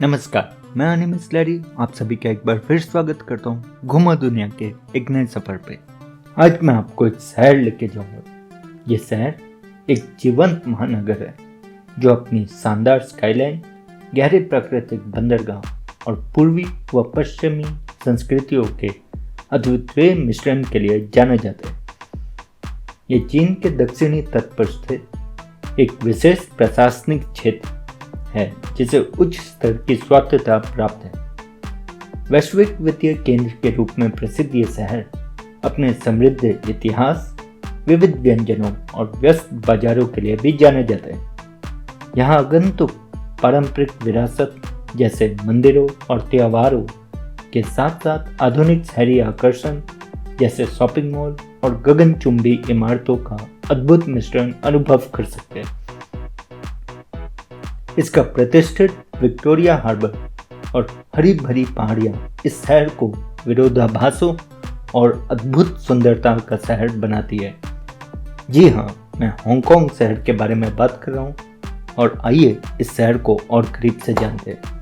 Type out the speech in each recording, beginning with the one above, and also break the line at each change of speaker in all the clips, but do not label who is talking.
नमस्कार, मैं अनिम इस्लारी आप सभी का एक बार फिर स्वागत करता हूँ घूमा दुनिया के एक नए सफर पे। आज मैं आपको एक शहर लेके जाऊंगा। ये शहर एक जीवंत महानगर है जो अपनी शानदार स्काईलाइन, गहरे प्राकृतिक बंदरगाह और पूर्वी व पश्चिमी संस्कृतियों के अद्वितीय मिश्रण के लिए जाना जाता है। ये चीन के दक्षिणी तट पर स्थित एक विशेष प्रशासनिक क्षेत्र है जिसे उच्च स्तर की स्वायत्तता प्राप्त है। वैश्विक वित्तीय केंद्र के रूप में प्रसिद्ध ये शहर अपने समृद्ध इतिहास, विविध व्यंजनों और व्यस्त बाजारों के लिए भी जाना जाता है। यहाँ आगंतुक पारंपरिक विरासत जैसे मंदिरों और त्योहारों के साथ साथ आधुनिक शहरी आकर्षण जैसे शॉपिंग मॉल और गगनचुंबी इमारतों का अद्भुत मिश्रण अनुभव कर सकते हैं। इसका प्रतिष्ठित विक्टोरिया हार्बर और हरी भरी पहाड़ियां इस शहर को विरोधाभासों और अद्भुत सुंदरता का शहर बनाती है। जी हाँ, मैं हांगकांग शहर के बारे में बात कर रहा हूँ और आइए इस शहर को और करीब से जानते हैं।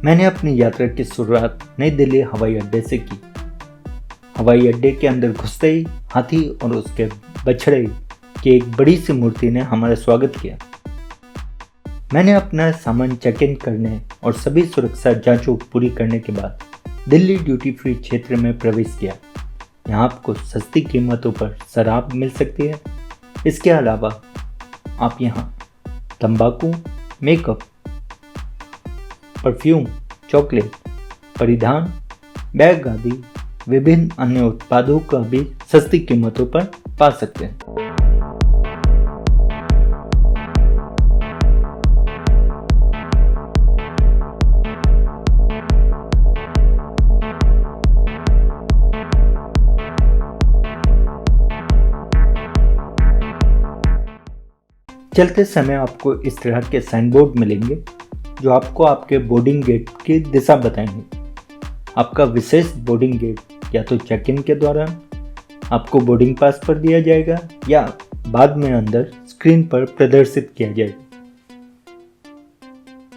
मैंने अपनी यात्रा की शुरुआत नई दिल्ली हवाई अड्डे से की। हवाई अड्डे के अंदर घुसते ही हाथी और उसके बछड़े की एक बड़ी सी मूर्ति ने हमारा स्वागत किया। मैंने अपना सामान चेक इन करने और सभी सुरक्षा जांचों पूरी करने के बाद दिल्ली ड्यूटी फ्री क्षेत्र में प्रवेश किया। यहाँ आपको सस्ती कीमतों पर शराब मिल सकती है। इसके अलावा आप यहाँ तंबाकू, मेकअप, परफ्यूम, चॉकलेट, परिधान, बैग आदि विभिन्न अन्य उत्पादों का भी सस्ती कीमतों पर पा सकते हैं। चलते समय आपको इस तरह के साइन बोर्ड मिलेंगे जो आपको आपके बोर्डिंग गेट की दिशा बताएंगे। आपका विशेष बोर्डिंग गेट या तो चेक इन के दौरान आपको बोर्डिंग पास पर दिया जाएगा या बाद में अंदर स्क्रीन पर प्रदर्शित किया जाएगा।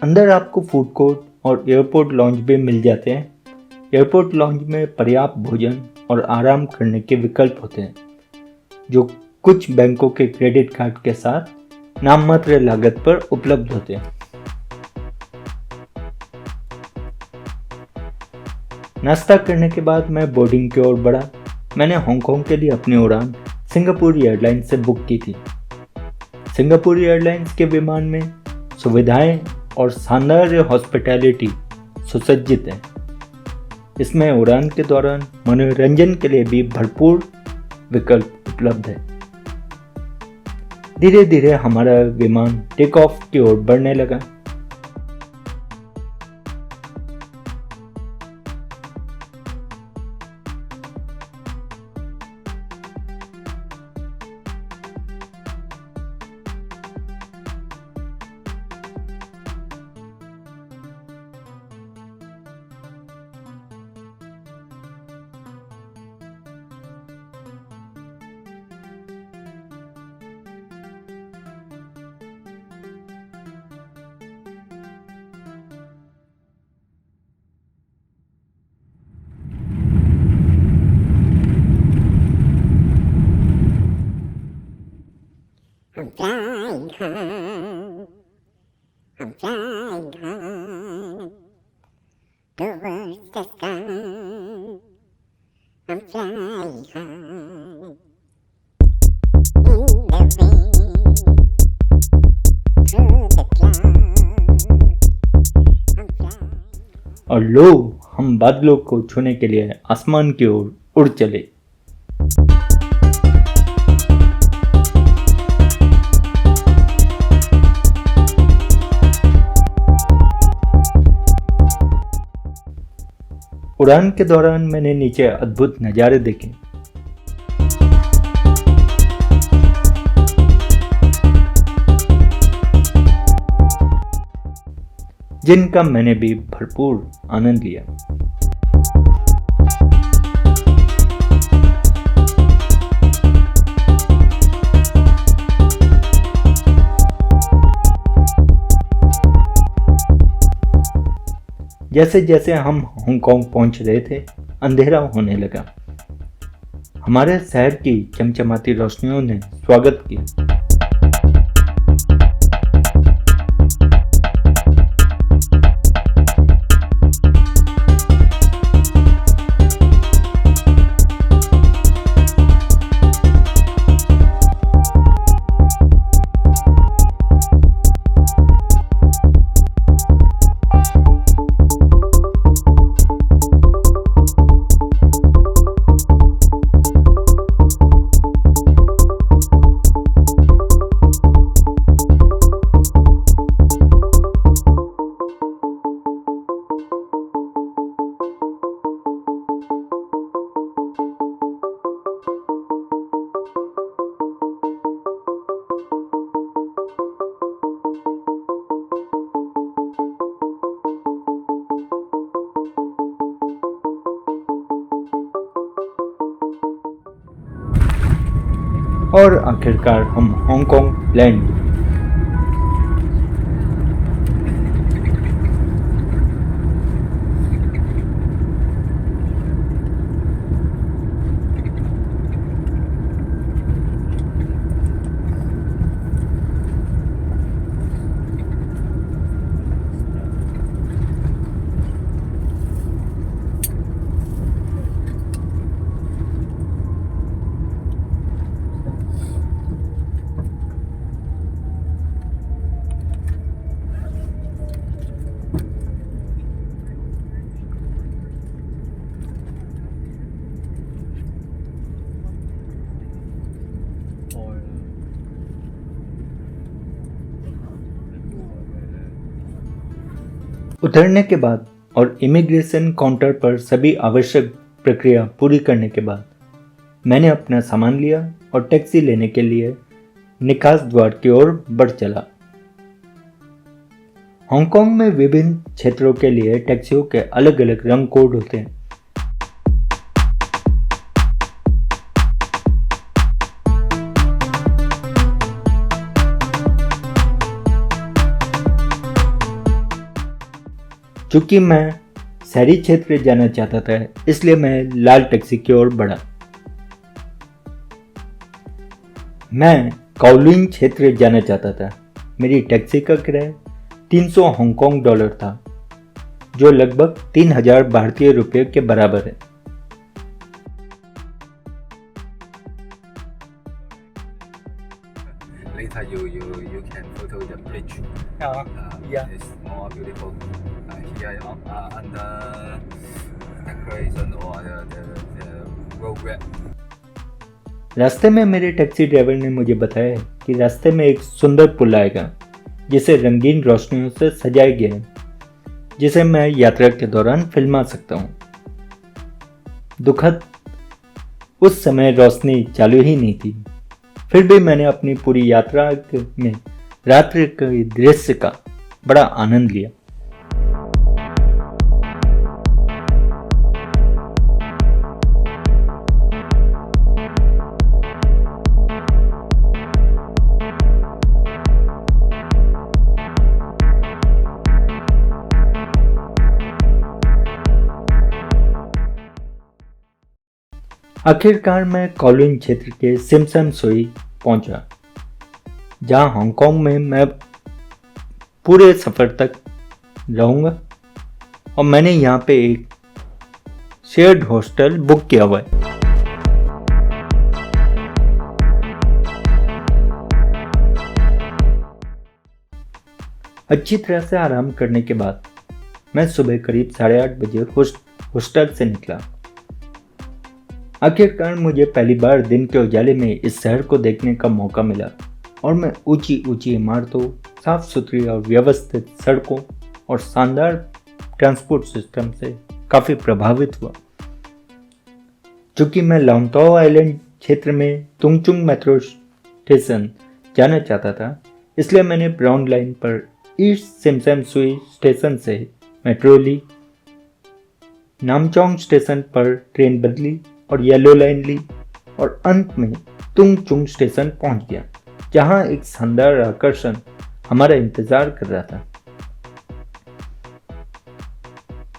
अंदर आपको फूड कोर्ट और एयरपोर्ट लॉन्ज भी मिल जाते हैं। एयरपोर्ट लॉन्ज में पर्याप्त भोजन और आराम करने के विकल्प होते हैं जो कुछ बैंकों के क्रेडिट कार्ड के साथ नाममात्र लागत पर उपलब्ध होते हैं। नाश्ता करने के बाद मैं बोर्डिंग की ओर बढ़ा। मैंने हांगकांग के लिए अपनी उड़ान सिंगापुर एयरलाइंस से बुक की थी। सिंगापुर एयरलाइंस के विमान में सुविधाएं और शानदार हॉस्पिटैलिटी सुसज्जित है। इसमें उड़ान के दौरान मनोरंजन के लिए भी भरपूर विकल्प उपलब्ध है। धीरे धीरे हमारा विमान टेक ऑफ की ओर बढ़ने लगा।
I'm flying high, I'm flying high, towards the sky, I'm flying high, in the wind, through the clouds, I'm flying.
और लो, हम बादलों को छूने के लिए आसमान की ओर उड़ चले। उड़ान के दौरान मैंने नीचे अद्भुत नज़ारे देखे। जिनका मैंने भी भरपूर आनंद लिया। जैसे जैसे हम हांगकांग पहुंच रहे थे, अंधेरा होने लगा। हमारे शहर की चमचमाती रोशनियों ने स्वागत किया। और आखिरकार हम हांगकांग लैंड। उतरने के बाद और इमिग्रेशन काउंटर पर सभी आवश्यक प्रक्रिया पूरी करने के बाद मैंने अपना सामान लिया और टैक्सी लेने के लिए निकास द्वार की ओर बढ़ चला। हांगकांग में विभिन्न क्षेत्रों के लिए टैक्सियों के अलग अलग रंग कोड होते हैं। चूंकि मैं शहरी क्षेत्र जाना चाहता था, इसलिए मैं लाल टैक्सी की ओर बढ़ा। मैं काओलिन क्षेत्र जाना चाहता था। मेरी टैक्सी का किराया 300 हांगकांग डॉलर था, जो लगभग 3000 भारतीय रुपये के बराबर है।
Later you can photo the bridge.
Yeah.
It's more beautiful. Here under decoration or the road wrap.
रास्ते में मेरे टैक्सी ड्राइवर ने मुझे बताया कि रास्ते में एक सुंदर पुल आएगा, जिसे रंगीन रोशनियों से सजाया गया है, जिसे मैं यात्रा के दौरान फिल्मा सकता हूँ। दुखद उस समय रोशनी चालू ही नहीं थी, फिर भी मैंने अपनी पूरी यात्रा में रात्रि के दृश्य का बड़ा आनंद लिया। आखिरकार मैं काओलिन क्षेत्र के सिमसन सोई पहुंचा, जहां हांगकांग में मैं पूरे सफ़र तक रहूंगा और मैंने यहां पे एक शेयर्ड हॉस्टल बुक किया हुआ है। अच्छी तरह से आराम करने के बाद मैं सुबह करीब 8:30 बजे हॉस्टल से निकला। आखिरकार मुझे पहली बार दिन के उजाले में इस शहर को देखने का मौका मिला और मैं ऊंची ऊंची इमारतों, साफ सुथरी और व्यवस्थित सड़कों और शानदार ट्रांसपोर्ट सिस्टम से काफ़ी प्रभावित हुआ। चूँकि मैं लाउंताओ आइलैंड क्षेत्र में तुंगचुंग मेट्रो स्टेशन जाना चाहता था, इसलिए मैंने ब्राउन लाइन पर ईस्ट सिमसमसुई स्टेशन से मेट्रो ली, नामचोंग स्टेशन पर ट्रेन बदली और येलो लाइन ली और अंत में तुंगचुंग स्टेशन पहुंच गया, जहां एक शानदार आकर्षण हमारा इंतजार कर रहा था।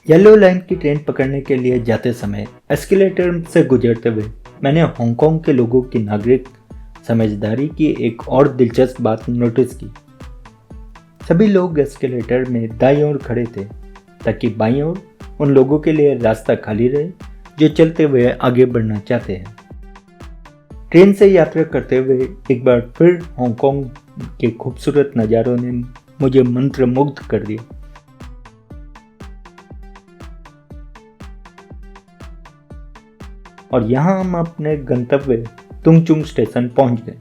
येलो लाइन की ट्रेन पकड़ने के लिए जाते समय एस्केलेटर से गुजरते हुए मैंने हांगकांग के लोगों की नागरिक समझदारी की एक और दिलचस्प बात नोटिस की। सभी लोग एस्केलेटर में दाईं ओर खड़े थे ताकि बाईं ओर उन लोगों के लिए रास्ता खाली रहे जो चलते हुए आगे बढ़ना चाहते हैं। ट्रेन से यात्रा करते हुए एक बार फिर हांगकांग के खूबसूरत नज़ारों ने मुझे मंत्रमुग्ध कर दिया। और यहाँ हम अपने गंतव्य तुंगचुंग स्टेशन पहुंच गए।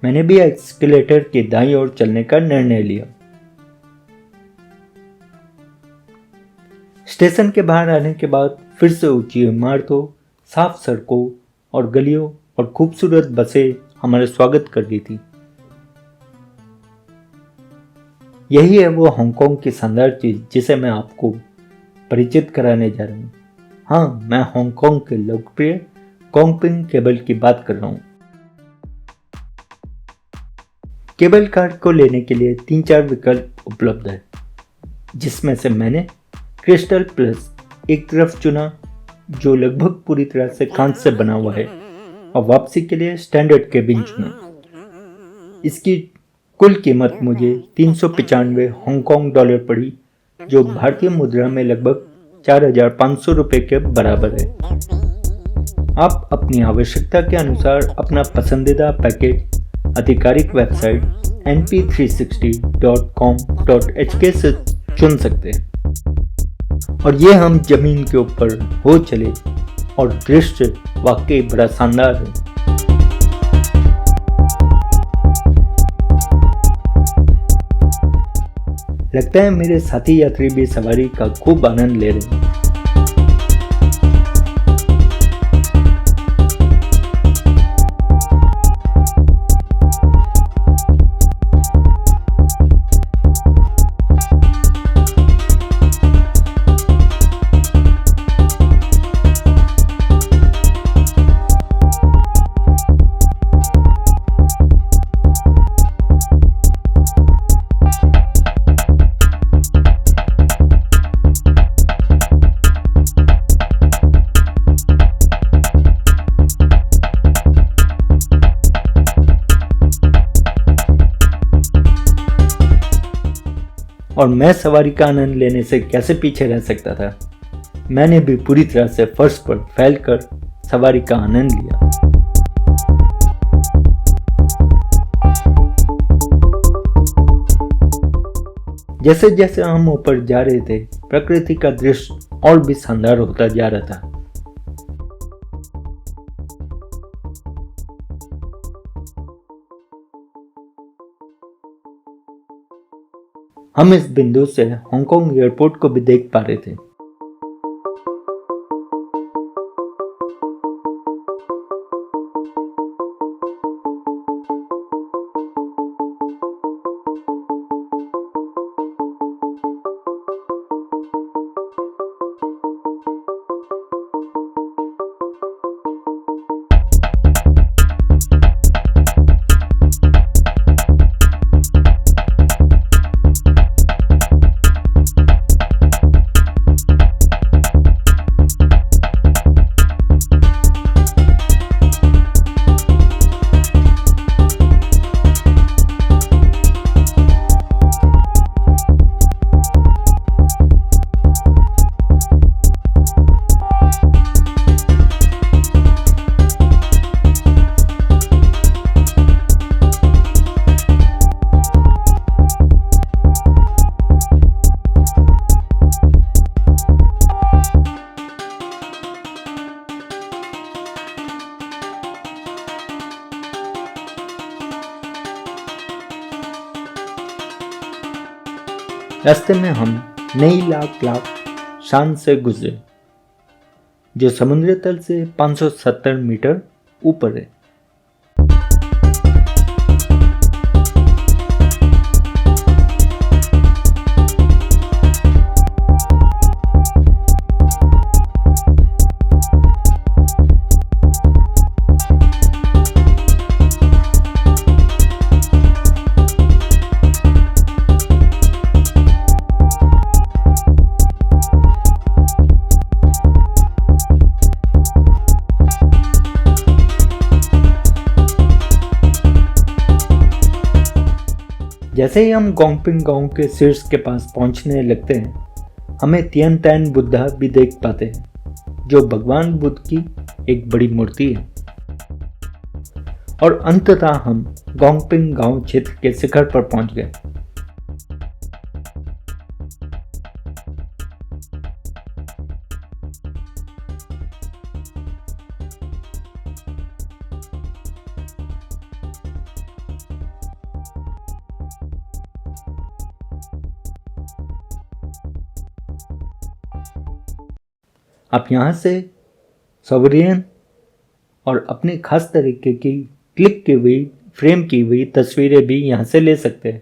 मैंने भी एस्केलेटर के दाईं ओर चलने का निर्णय लिया। स्टेशन के बाहर आने के बाद फिर से ऊंची इमारतों, साफ सड़कों और गलियों और खूबसूरत बसें हमारा स्वागत कर रही थी। यही है वो हांगकांग की शानदार चीज जिसे मैं आपको परिचित कराने जा रहा हूँ। हाँ, मैं हांगकांग के लोकप्रिय कॉन्गपिंग केबल की बात कर रहा हूँ। केबल कार को लेने के लिए 3-4 विकल्प उपलब्ध है, जिसमें से मैंने क्रिस्टल प्लस एक तरफ चुना जो लगभग पूरी तरह से कांच से बना हुआ है, और वापसी के लिए स्टैंडर्ड केबिन चुना। इसकी कुल कीमत मुझे 395 हांगकांग डॉलर पड़ी, जो भारतीय मुद्रा में लगभग 4,500 रुपये के बराबर है। आप अपनी आवश्यकता के अनुसार अपना पसंदीदा पैकेज आधिकारिक वेबसाइट np360.com.hk से चुन सकते हैं। और ये हम जमीन के ऊपर हो चले और दृश्य वाकई बड़ा शानदार है। लगता है मेरे साथी यात्री भी सवारी का खूब आनंद ले रहे हैं। और मैं सवारी का आनंद लेने से कैसे पीछे रह सकता था। मैंने भी पूरी तरह से फर्श पर फैलकर सवारी का आनंद लिया। जैसे जैसे हम ऊपर जा रहे थे, प्रकृति का दृश्य और भी शानदार होता जा रहा था। हम इस बिंदु से हांगकांग एयरपोर्ट को भी देख पा रहे थे। रास्ते में हम नई लाख शान से गुजरे, जो समुद्र तल से 570 मीटर ऊपर है। जैसे ही हम गोंगपिंग गांव के शीर्ष के पास पहुंचने लगते हैं, हमें तिएन तैन बुद्धा भी देख पाते हैं, जो भगवान बुद्ध की एक बड़ी मूर्ति है। और अंततः हम गोंगपिंग गांव क्षेत्र के शिखर पर पहुंच गए। आप यहाँ से सोवरियन और अपनी खास तरीके की क्लिक की हुई फ्रेम की हुई तस्वीरें भी यहाँ से ले सकते हैं।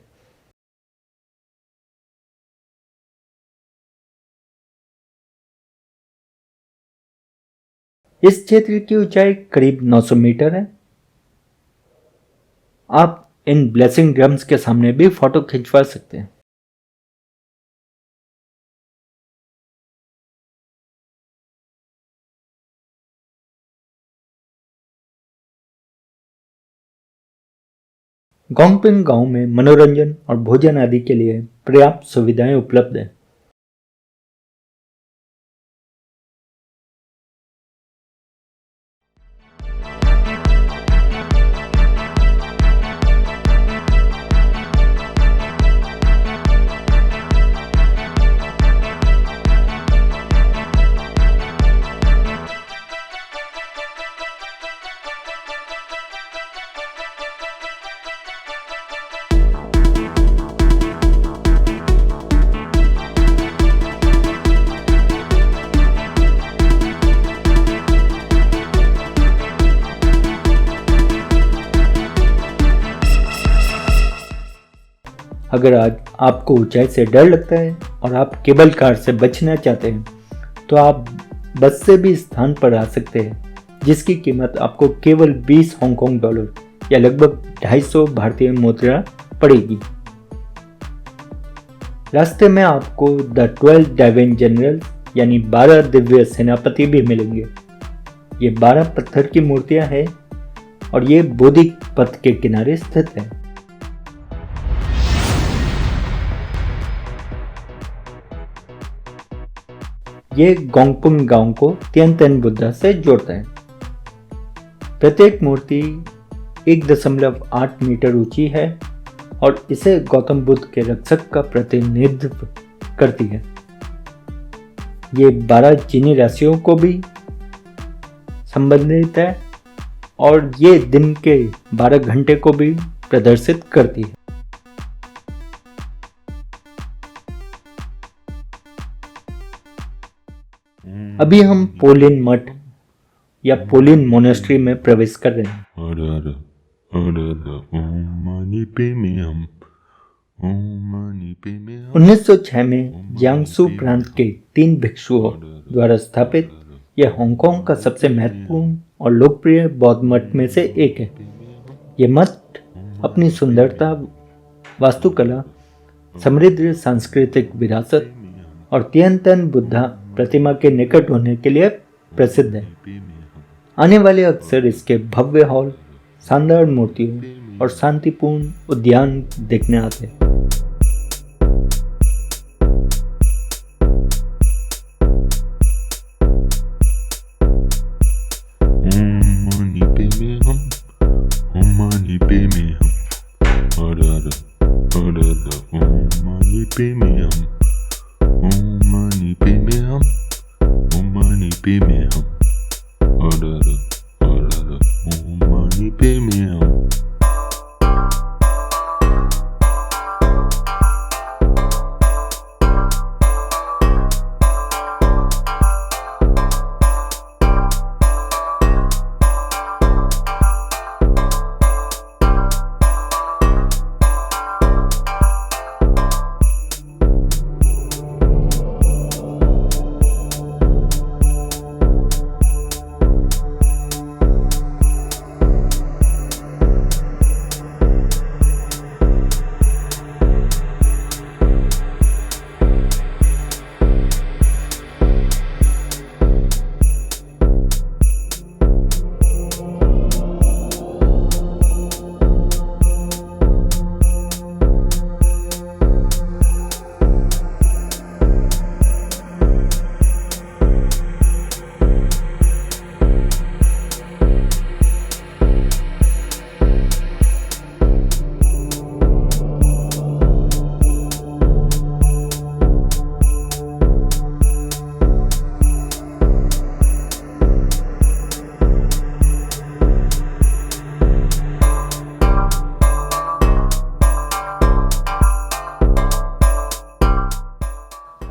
इस क्षेत्र की ऊंचाई करीब 900 मीटर है। आप इन ब्लेसिंग ड्रम्स के सामने भी फोटो खिंचवा सकते हैं। गोंगपिंग गांव में मनोरंजन और भोजन आदि के लिए पर्याप्त सुविधाएं उपलब्ध हैं। अगर आज आपको ऊंचाई से डर लगता है और आप केबल कार से बचना चाहते हैं, तो आप बस से भी स्थान पर आ सकते हैं, जिसकी कीमत आपको केवल 20 हांगकांग डॉलर या लगभग 250 भारतीय मुद्रा पड़ेगी। रास्ते में आपको द 12 डाइविन जनरल यानी 12 दिव्य सेनापति भी मिलेंगे। ये 12 पत्थर की मूर्तियां हैं और ये बोधि पथ के किनारे स्थित है। ये गोंगपिंग गांव को तिएन तैन बुद्धा से जोड़ता है। प्रत्येक मूर्ति 1.8 मीटर ऊंची है और इसे गौतम बुद्ध के रक्षक का प्रतिनिधित्व करती है। ये 12 चीनी राशियों को भी संबंधित है और ये दिन के 12 घंटे को भी प्रदर्शित करती है। अभी हम पोलिन मठ या पोलिन मोनेस्ट्री में प्रवेश कर रहे हैं। 1906 में जियांगसू प्रांत के 3 भिक्षुओं द्वारा स्थापित यह हांगकांग का सबसे महत्वपूर्ण और लोकप्रिय बौद्ध मठ में से एक है। यह मठ अपनी सुंदरता, वास्तुकला, समृद्ध सांस्कृतिक विरासत और तिएन तैन बुद्धा प्रतिमा के निकट होने के लिए प्रसिद्ध है। आने वाले अक्सर इसके भव्य हॉल, शानदार मूर्तियों और शांतिपूर्ण उद्यान देखने आते हैं।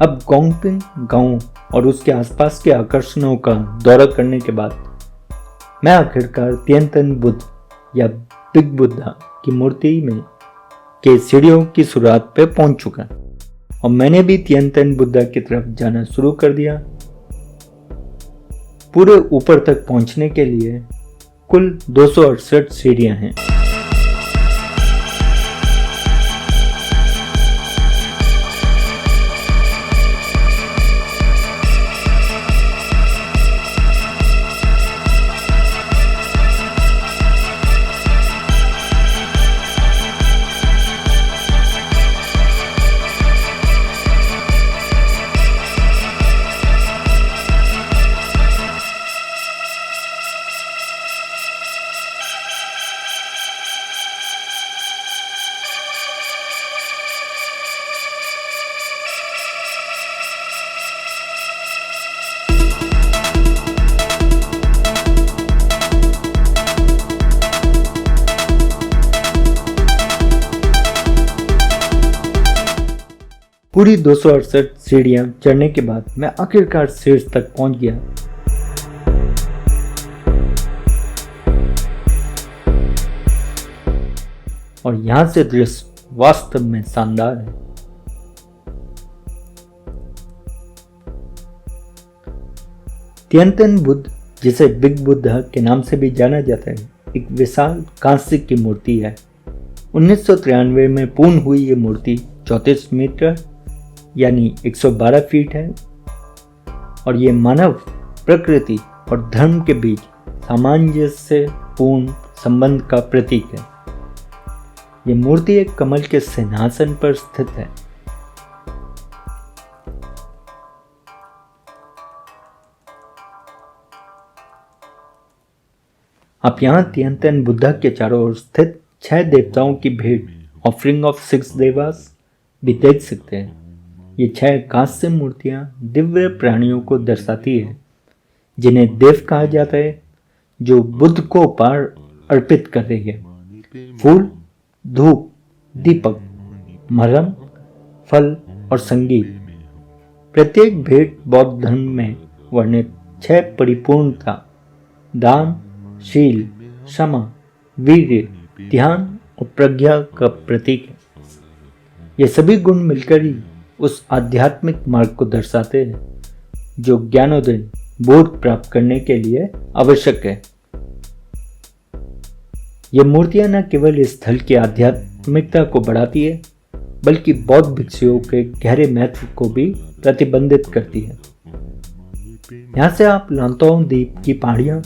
अब गोंगपिंग गांव और उसके आसपास के आकर्षणों का दौरा करने के बाद मैं आखिरकार तिएनतन बुद्ध या बिग बुद्धा की मूर्ति में के सीढ़ियों की शुरुआत पे पहुंच चुका और मैंने भी तिएनतन बुद्धा की तरफ जाना शुरू कर दिया। पूरे ऊपर तक पहुंचने के लिए कुल 268 सीढ़ियां हैं। पूरी 268 सीढ़ियां चढ़ने के बाद मैं आखिरकार शीर्ष तक पहुंच गया। और यहां से दृश्य वास्तव में शानदार है। तिएनतन बुद्ध, जिसे बिग बुद्धा के नाम से भी जाना जाता है, एक विशाल कांस्य की मूर्ति है। 1993 में पूर्ण हुई ये मूर्ति 34 मीटर यानी 112 फीट है और ये मानव, प्रकृति और धर्म के बीच सामंजस्य पूर्ण संबंध का प्रतीक है। ये मूर्ति एक कमल के सिंहासन पर स्थित है। आप यहाँ तिएनतन बुद्धा के चारों ओर स्थित 6 देवताओं की भेंट, ऑफरिंग ऑफ 6 देवास, भी देख सकते हैं। ये 6 कांस्य मूर्तियां दिव्य प्राणियों को दर्शाती है, जिन्हें देव कहा जाता है, जो बुद्ध को उपहार अर्पित कर रही है। फूल, धूप, दीपक, मरहम, फल और संगीत। प्रत्येक भेंट बौद्ध धर्म में वर्णित 6 परिपूर्णता, दान, शील, क्षमा, वीर्य, ध्यान और प्रज्ञा का प्रतीक है। ये सभी गुण मिलकर ही उस आध्यात्मिक मार्ग को दर्शाते हैं जो ज्ञानोदय, बोध प्राप्त करने के लिए आवश्यक है। ये मूर्तियां न केवल इस स्थल की आध्यात्मिकता को बढ़ाती है, बल्कि बौद्ध भिक्षुओं के गहरे महत्व को भी प्रतिबंधित करती है। यहाँ से आप लांतोंग द्वीप की पहाड़ियां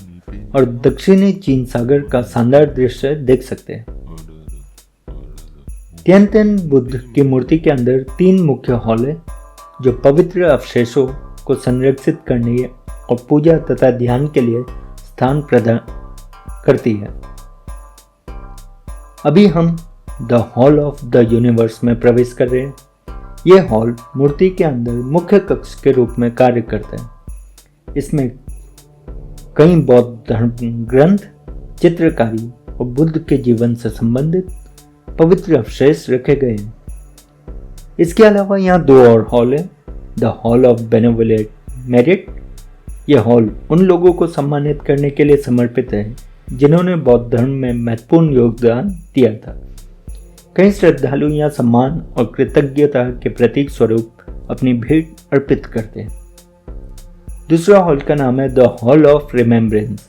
और दक्षिणी चीन सागर का शानदार दृश्य देख सकते हैं। तिएनतन बुद्ध की मूर्ति के अंदर 3 मुख्य हॉल है, जो पवित्र अवशेषों को संरक्षित करने और पूजा तथा ध्यान के लिए स्थान प्रदान करती है। अभी हम the hall of the universe में प्रवेश कर रहे हैं। यह हॉल मूर्ति के अंदर मुख्य कक्ष के रूप में कार्य करता है। इसमें कई बौद्ध धर्म ग्रंथ, चित्रकारी और बुद्ध के जीवन से संबंधित पवित्र अवशेष रखे गए हैं। इसके अलावा यहाँ 2 और हॉल है। The hall of benevolent merit. यह हॉल उन लोगों को सम्मानित करने के लिए समर्पित है जिन्होंने बौद्ध धर्म में महत्वपूर्ण योगदान दिया था। कई श्रद्धालु यहाँ सम्मान और कृतज्ञता के प्रतीक स्वरूप अपनी भेंट अर्पित करते हैं। दूसरा हॉल का नाम है द हॉल ऑफ रिमेम्बरेंस।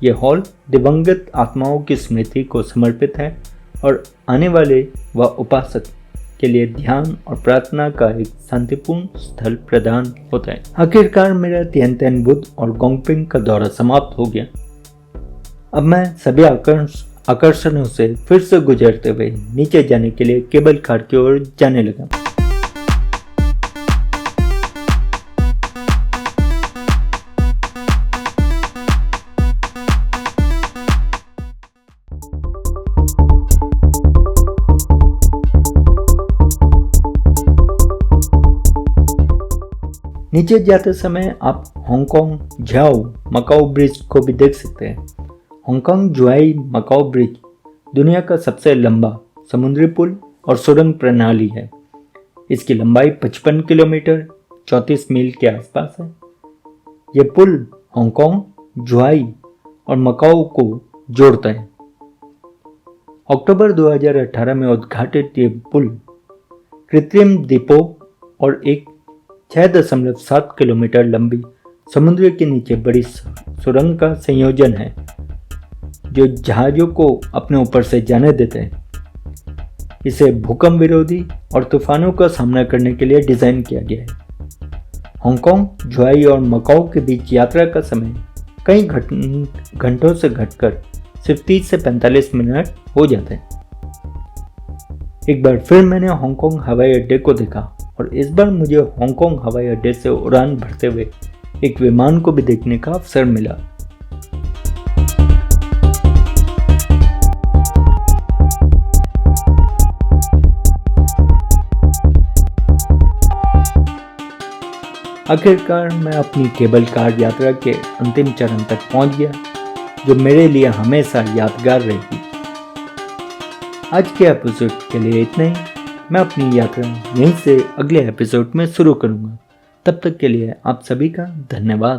यह हॉल दिवंगत आत्माओं की स्मृति को समर्पित है और आने वाले व उपासक के लिए ध्यान और प्रार्थना का एक शांतिपूर्ण स्थल प्रदान होता है। आखिरकार मेरा तिएनतन बुद्ध और गोंगपिंग का दौरा समाप्त हो गया। अब मैं सभी आकर्षणों से फिर से गुजरते हुए नीचे जाने के लिए केबल कार की ओर जाने लगा। नीचे जाते समय आप हांगकांग झाओ मकाओ ब्रिज को भी देख सकते हैं। हांगकांग जुआई मकाओ ब्रिज दुनिया का सबसे लंबा समुद्री पुल और सुरंग प्रणाली है। इसकी लंबाई 55 किलोमीटर 34 मील के आसपास है। यह पुल हांगकांग, जुआई और मकाओ को जोड़ता है। अक्टूबर 2018 में उद्घाटित ये पुल कृत्रिम द्वीपों और एक 6.7 किलोमीटर लंबी समुद्र के नीचे बड़ी सुरंग का संयोजन है जो जहाज़ों को अपने ऊपर से जाने देते हैं। इसे भूकंप विरोधी और तूफानों का सामना करने के लिए डिज़ाइन किया गया है। हांगकांग, जुआई और मकाओ के बीच यात्रा का समय कई घंटों से घटकर सिर्फ 30 से 45 मिनट हो जाते हैं। एक बार फिर मैंने हांगकांग हवाई अड्डे को देखा और इस बार मुझे हांगकांग हवाई अड्डे से उड़ान भरते हुए एक विमान को भी देखने का अवसर मिला। आखिरकार मैं अपनी केबल कार यात्रा के अंतिम चरण तक पहुंच गया, जो मेरे लिए हमेशा यादगार रहेगी। आज के एपिसोड के लिए इतना ही। मैं अपनी यात्रा यहीं से अगले एपिसोड में शुरू करूंगा। तब तक के लिए आप सभी का धन्यवाद।